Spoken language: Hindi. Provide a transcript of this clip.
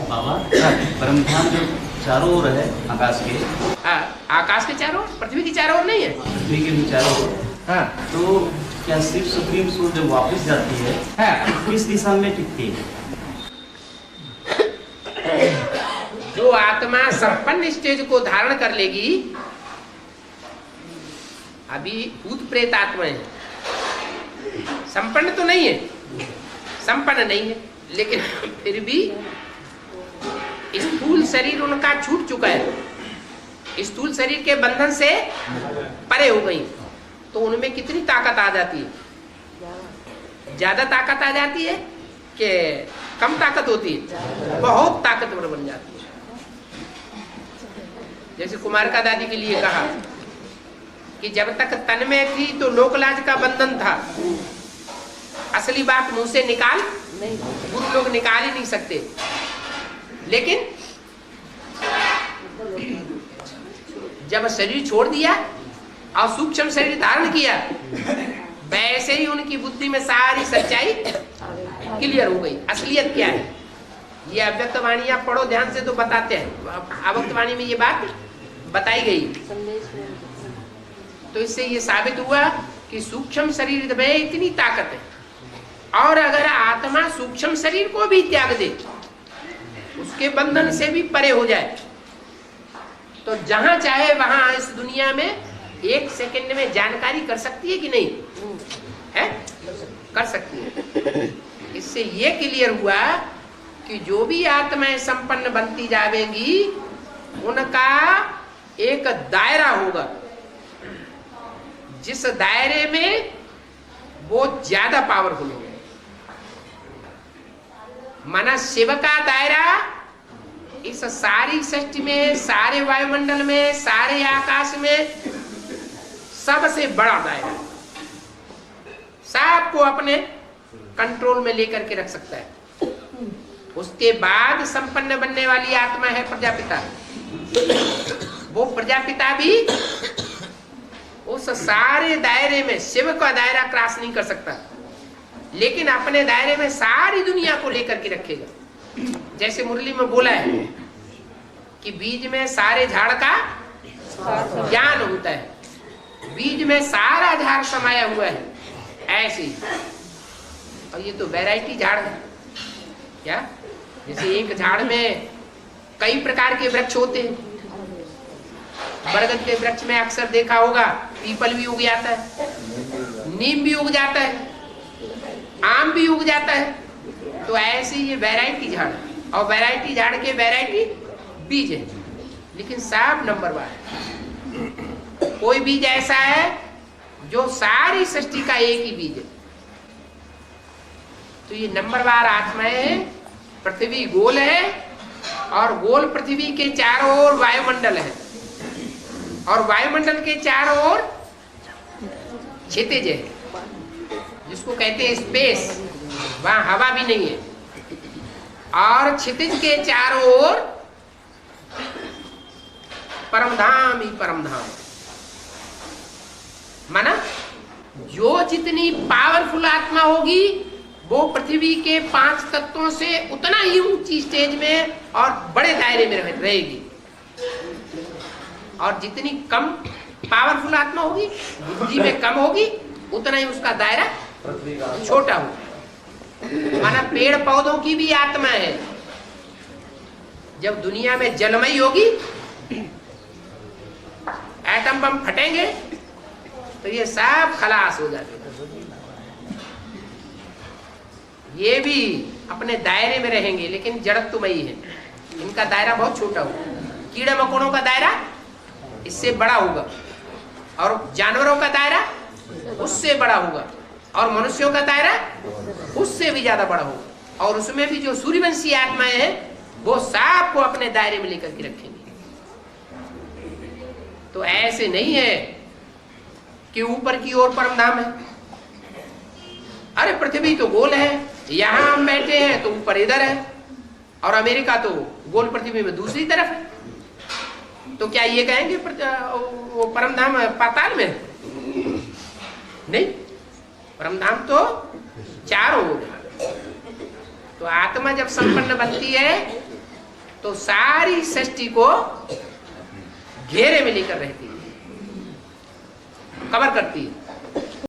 बाबा परमधाम जो चारों ओर है आकाश के, आकाश के चारों, पृथ्वी की चारों ओर नहीं है, पृथ्वी के भी चारों ओर। हाँ, तो क्या शिव सुप्रीम सोल जब वापस जाती है हाँ, किस दिशा में टिकती है? जो आत्मा संपन्न स्टेज को धारण कर लेगी, अभी भूत प्रेत आत्माएं संपन्न तो नहीं है, संपन्न नहीं है, लेकिन फिर भी स्थूल शरीर उनका छूट चुका है, स्थूल शरीर के बंधन से परे हो गई, तो उनमें कितनी ताकत आ जाती है? ज्यादा ताकत आ जाती है कि कम ताकत होती है? बहुत ताकतवर बन जाती है। जैसे कुमारिका दादी के लिए कहा कि जब तक तन में थी तो लोकलाज का बंधन था, असली बात मुंह से निकाल गुरु लोग निकाल ही नहीं सकते, लेकिन जब शरीर छोड़ दिया और सूक्ष्म शरीर धारण किया, वैसे ही उनकी बुद्धि में सारी सच्चाई क्लियर हो गई। असलियत क्या है ये अव्यक्त वाणी आप पढ़ो ध्यान से तो बताते हैं, अव्यक्त वाणी में ये बात बताई गई। तो इससे ये साबित हुआ कि सूक्ष्म शरीर में इतनी ताकत है, और अगर आत्मा सूक्ष्म शरीर को भी त्याग दे, उसके बंधन से भी परे हो जाए, तो जहां चाहे वहां इस दुनिया में एक सेकंड में जानकारी कर सकती है कि नहीं है? कर सकती है। इससे ये क्लियर हुआ कि जो भी आत्माएं संपन्न बनती जाएंगी उनका एक दायरा होगा, जिस दायरे में वो ज्यादा पावरफुल होंगे। माना शिव का दायरा इस सारी सृष्टि में, सारे वायुमंडल में, सारे आकाश में सबसे बड़ा दायरा, सबको अपने कंट्रोल में लेकर के रख सकता है। उसके बाद संपन्न बनने वाली आत्मा है प्रजापिता। वो प्रजापिता भी उस सारे दायरे में शिव का दायरा क्रॉस नहीं कर सकता, लेकिन अपने दायरे में सारी दुनिया को लेकर के रखेगा। जैसे मुरली में बोला है कि बीज में सारे झाड़ का ज्ञान होता है, बीज में सारा झाड़ समाया हुआ है, ऐसे ही। और ये तो वैरायटी झाड़ है क्या? जैसे एक झाड़ में कई प्रकार के वृक्ष होते हैं। बरगद के वृक्ष में अक्सर देखा होगा पीपल भी उग जाता है, नीम भी उग जाता है, आम भी उग जाता है। तो ऐसे ये वैरायटी झाड़, और वैरायटी झाड़ के वैरायटी बीज है, लेकिन सब नंबरवार है। कोई बीज ऐसा है जो सारी सृष्टि का एक ही बीज है। तो ये नंबरवार आत्माएं है। पृथ्वी गोल है और गोल पृथ्वी के चारों ओर वायुमंडल है, और वायुमंडल के चारों ओर क्षितिज है, जिसको कहते हैं स्पेस, वहां हवा भी नहीं है। और क्षितिज के चारों ओर परमधाम ही परमधाम। माना जो जितनी पावरफुल आत्मा होगी वो पृथ्वी के 5 तत्वों से उतना ही ऊंची स्टेज में और बड़े दायरे में रहेगी, और जितनी कम पावरफुल आत्मा होगी, बुद्धि में कम होगी, उतना ही उसका दायरा छोटा होगा। माना पेड़ पौधों की भी आत्मा है। जब दुनिया में जलमयी होगी, एटम बम फटेंगे तो ये सब खलास हो जाते। ये भी अपने दायरे में रहेंगे, लेकिन जड़त्वमयी है, इनका दायरा बहुत छोटा होगा। कीड़े मकोड़ों का दायरा इससे बड़ा होगा, और जानवरों का दायरा उससे बड़ा होगा, और मनुष्यों का दायरा उससे भी ज्यादा बड़ा होगा। और उसमें भी जो सूर्यवंशी आत्माएं हैं वो सबको अपने दायरे में लेकर के रखेंगे। तो ऐसे नहीं है कि ऊपर की ओर परमधाम है। अरे पृथ्वी तो गोल है, यहां हम बैठे हैं तो ऊपर इधर है, और अमेरिका तो गोल पृथ्वी में दूसरी तरफ है। तो क्या ये कहेंगे वो परमधाम पाताल में? नहीं, परमधाम तो चारों ओर है। तो आत्मा जब संपन्न बनती है तो सारी सृष्टि को घेरे में लेकर रहती है, कवर करती है।